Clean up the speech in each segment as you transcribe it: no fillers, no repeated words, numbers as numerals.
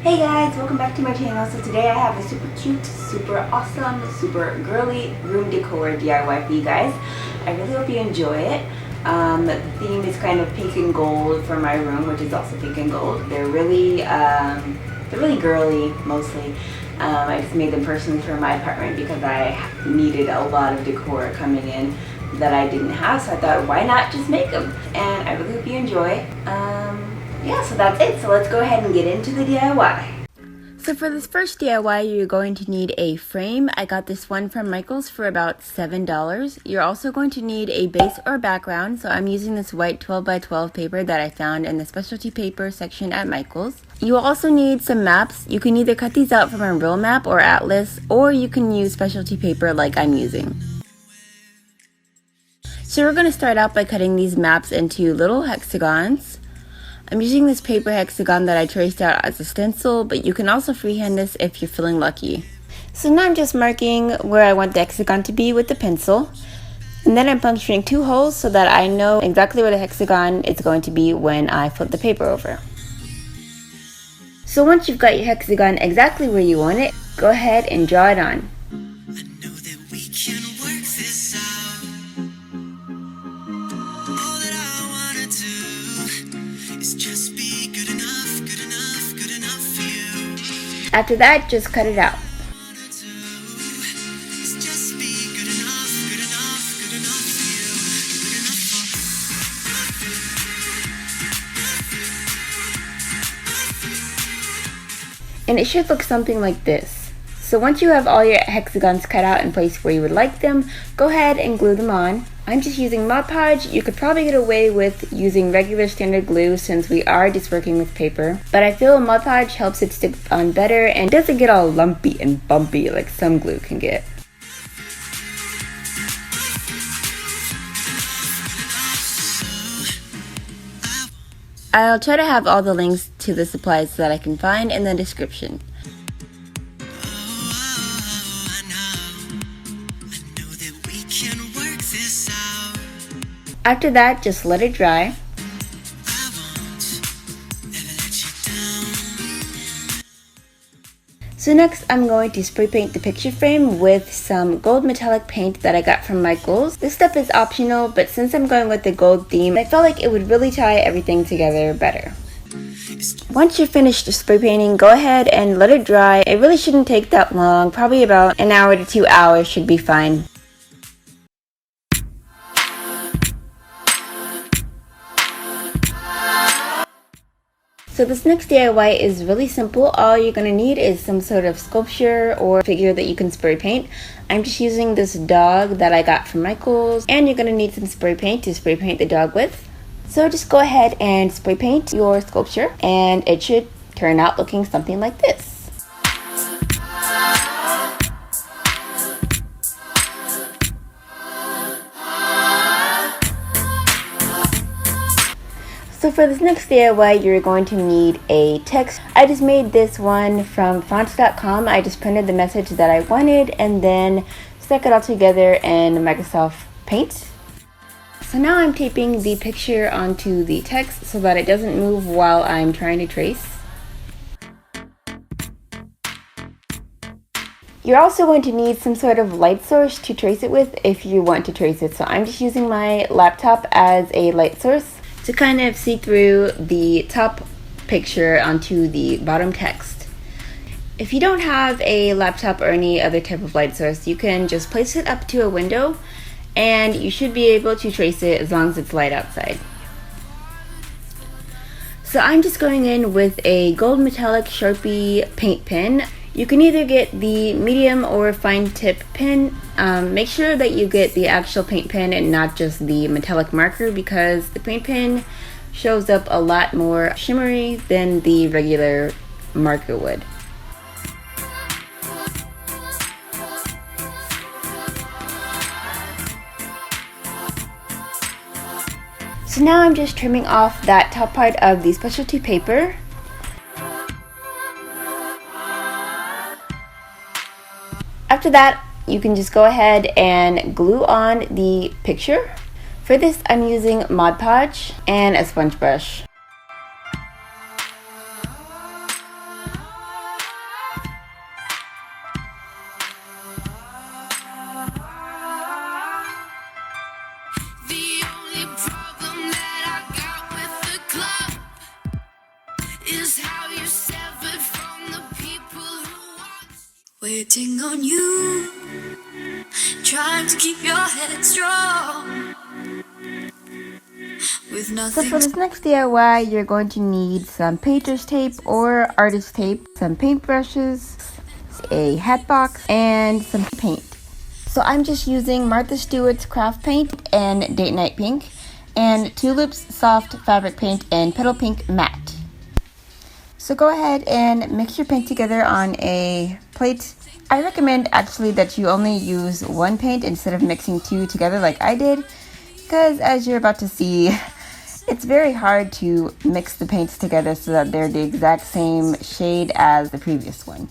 Hey guys, welcome back to my channel. So today I have a super cute, super awesome, super girly room decor DIY for you guys. I really hope you enjoy it. The theme is kind of pink and gold for my room, which is also pink and gold. They're really girly mostly. I just made them personally for my apartment because I needed a lot of decor coming in that I didn't have, so I thought why not just make them, and I really hope you enjoy. Yeah, so that's it. So let's go ahead and get into the DIY. So for this first DIY, you're going to need a frame. I got this one from Michael's for about $7. You're also going to need a base or background. So I'm using this white 12 by 12 paper that I found in the specialty paper section at Michael's. You will also need some maps. You can either cut these out from a real map or atlas, or you can use specialty paper like I'm using. So we're going to start out by cutting these maps into little hexagons. I'm using this paper hexagon that I traced out as a stencil, but you can also freehand this if you're feeling lucky. So now I'm just marking where I want the hexagon to be with the pencil. And then I'm puncturing 2 holes so that I know exactly where the hexagon is going to be when I flip the paper over. So once you've got your hexagon exactly where you want it, go ahead and draw it on. After that, just cut it out. And it should look something like this. So once you have all your hexagons cut out and placed where you would like them, go ahead and glue them on. I'm just using Mod Podge. You could probably get away with using regular standard glue since we are just working with paper. But I feel Mod Podge helps it stick on better and doesn't get all lumpy and bumpy like some glue can get. I'll try to have all the links to the supplies that I can find in the description. After that, just let it dry. So next, I'm going to spray paint the picture frame with some gold metallic paint that I got from Michael's. This stuff is optional, but since I'm going with the gold theme, I felt like it would really tie everything together better. Once you're finished spray painting, go ahead and let it dry. It really shouldn't take that long, probably about an hour to 2 hours should be fine. So this next DIY is really simple. All you're going to need is some sort of sculpture or figure that you can spray paint. I'm just using this dog that I got from Michael's, and you're going to need some spray paint to spray paint the dog with. So just go ahead and spray paint your sculpture and it should turn out looking something like this. So for this next DIY, you're going to need a text. I just made this one from fonts.com. I just printed the message that I wanted and then stuck it all together in Microsoft Paint. So now I'm taping the picture onto the text so that it doesn't move while I'm trying to trace. You're also going to need some sort of light source to trace it with if you want to trace it. So I'm just using my laptop as a light source to kind of see through the top picture onto the bottom text. If you don't have a laptop or any other type of light source, you can just place it up to a window and you should be able to trace it as long as it's light outside. So I'm just going in with a gold metallic Sharpie paint pen. You can either get the medium or fine tip pen. Make sure that you get the actual paint pen and not just the metallic marker because the paint pen shows up a lot more shimmery than the regular marker would. So now I'm just trimming off that top part of the specialty paper. After that, you can just go ahead and glue on the picture. For this, I'm using Mod Podge and a sponge brush. is how you severed from the people who watch. Waiting on you, trying to keep your head strong. With So nothing for this next DIY, you're going to need some painter's tape or artist tape, some paintbrushes, a hat box, and some paint. So I'm just using Martha Stewart's craft paint and Date Night Pink, and Tulip's soft fabric paint and Petal Pink matte. So go ahead and mix your paint together on a plate. I recommend actually that you only use one paint instead of mixing two together like I did, because as you're about to see, it's very hard to mix the paints together so that they're the exact same shade as the previous one.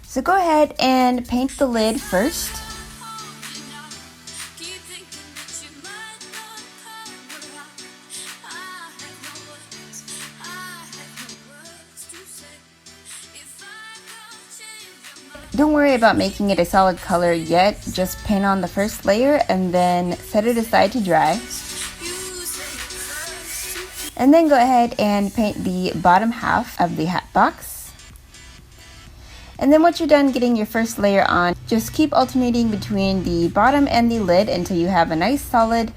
So go ahead and paint the lid first. Don't worry about making it a solid color yet, just paint on the first layer and then set it aside to dry. And then go ahead and paint the bottom half of the hat box. And then once you're done getting your first layer on, just keep alternating between the bottom and the lid until you have a nice solid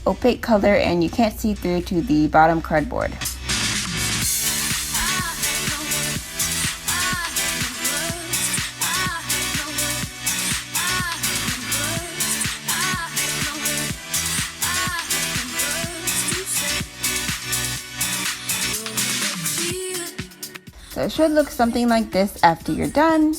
opaque color and you can't see through to the bottom cardboard. So it should look something like this after you're done.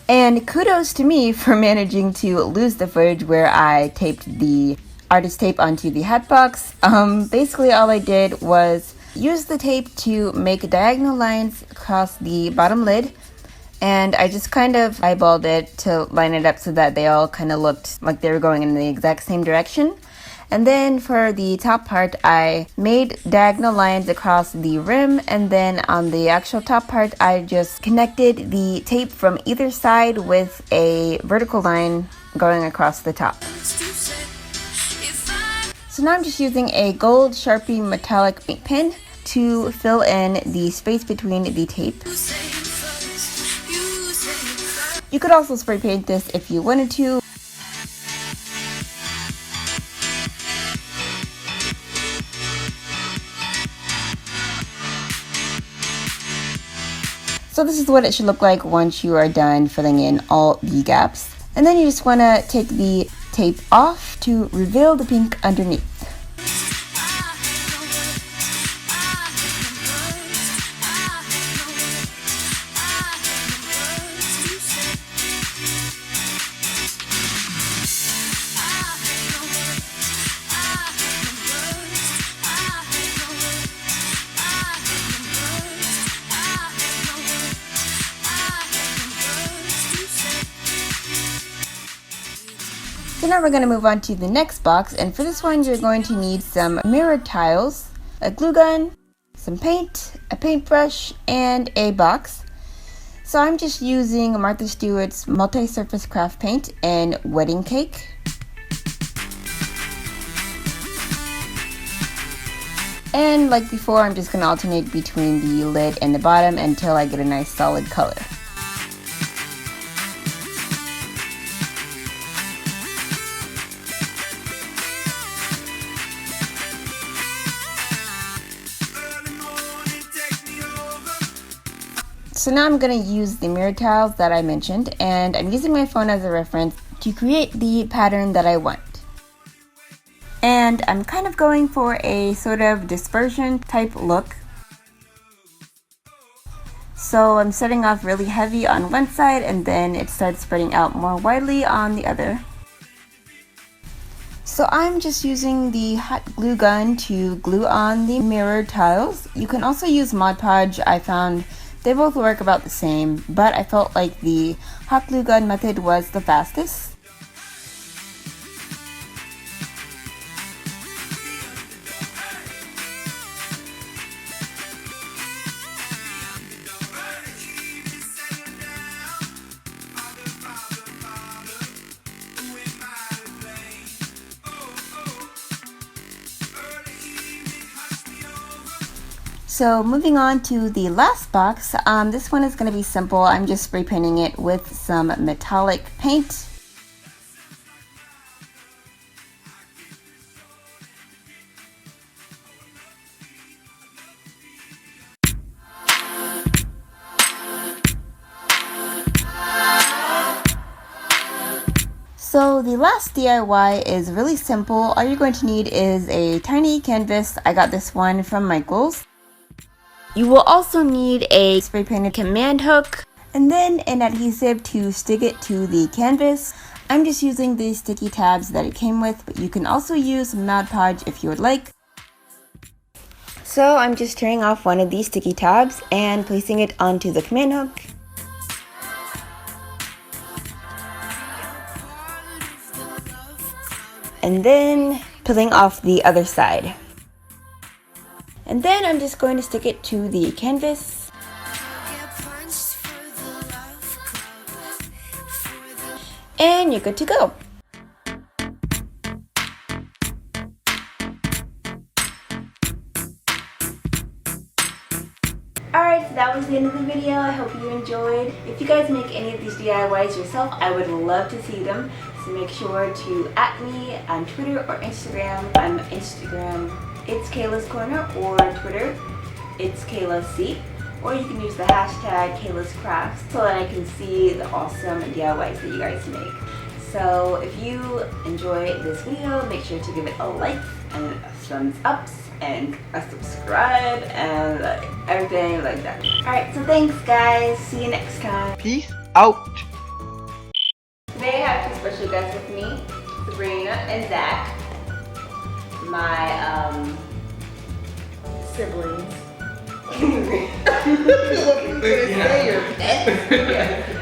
And kudos to me for managing to lose the footage where I taped the artist tape onto the hat box. Basically all I did was use the tape to make diagonal lines across the bottom lid, and I just kind of eyeballed it to line it up so that they all kind of looked like they were going in the exact same direction. And then for the top part, I made diagonal lines across the rim, and then on the actual top part, I just connected the tape from either side with a vertical line going across the top. So now I'm just using a gold Sharpie metallic paint pen to fill in the space between the tape. You could also spray paint this if you wanted to. So this is what it should look like once you are done filling in all the gaps. And then you just want to take the tape off to reveal the pink underneath. So now we're going to move on to the next box, and for this one you're going to need some mirrored tiles, a glue gun, some paint, a paintbrush, and a box. So I'm just using Martha Stewart's multi-surface craft paint and wedding cake. And like before, I'm just going to alternate between the lid and the bottom until I get a nice solid color. So now I'm going to use the mirror tiles that I mentioned, and I'm using my phone as a reference to create the pattern that I want. And I'm kind of going for a sort of dispersion type look. So I'm starting off really heavy on one side and then it starts spreading out more widely on the other. So I'm just using the hot glue gun to glue on the mirror tiles. You can also use Mod Podge. I found they both work about the same, but I felt like the hot glue gun method was the fastest. So moving on to the last box, this one is going to be simple. I'm just spray painting it with some metallic paint. So the last DIY is really simple. All you're going to need is a tiny canvas. I got this one from Michael's. You will also need a spray painted command hook and then an adhesive to stick it to the canvas. I'm just using the sticky tabs that it came with, but you can also use Mod Podge if you would like. So I'm just tearing off one of these sticky tabs and placing it onto the command hook. And then peeling off the other side. And then I'm just going to stick it to the canvas. And you're good to go. Alright, so that was the end of the video. I hope you enjoyed. If you guys make any of these DIYs yourself, I would love to see them. So make sure to @me on Twitter or Instagram. I'm Instagram, it's Kayla's Corner, or Twitter, it's Kayla C. Or you can use the hashtag Kayla's Crafts so that I can see the awesome DIYs that you guys make. So if you enjoy this video, make sure to give it a like and a thumbs up and a subscribe and everything like that. Alright, so thanks guys. See you next time. Peace out. Today I have two special guests with me, Sabrina and Zach, my siblings. Yeah.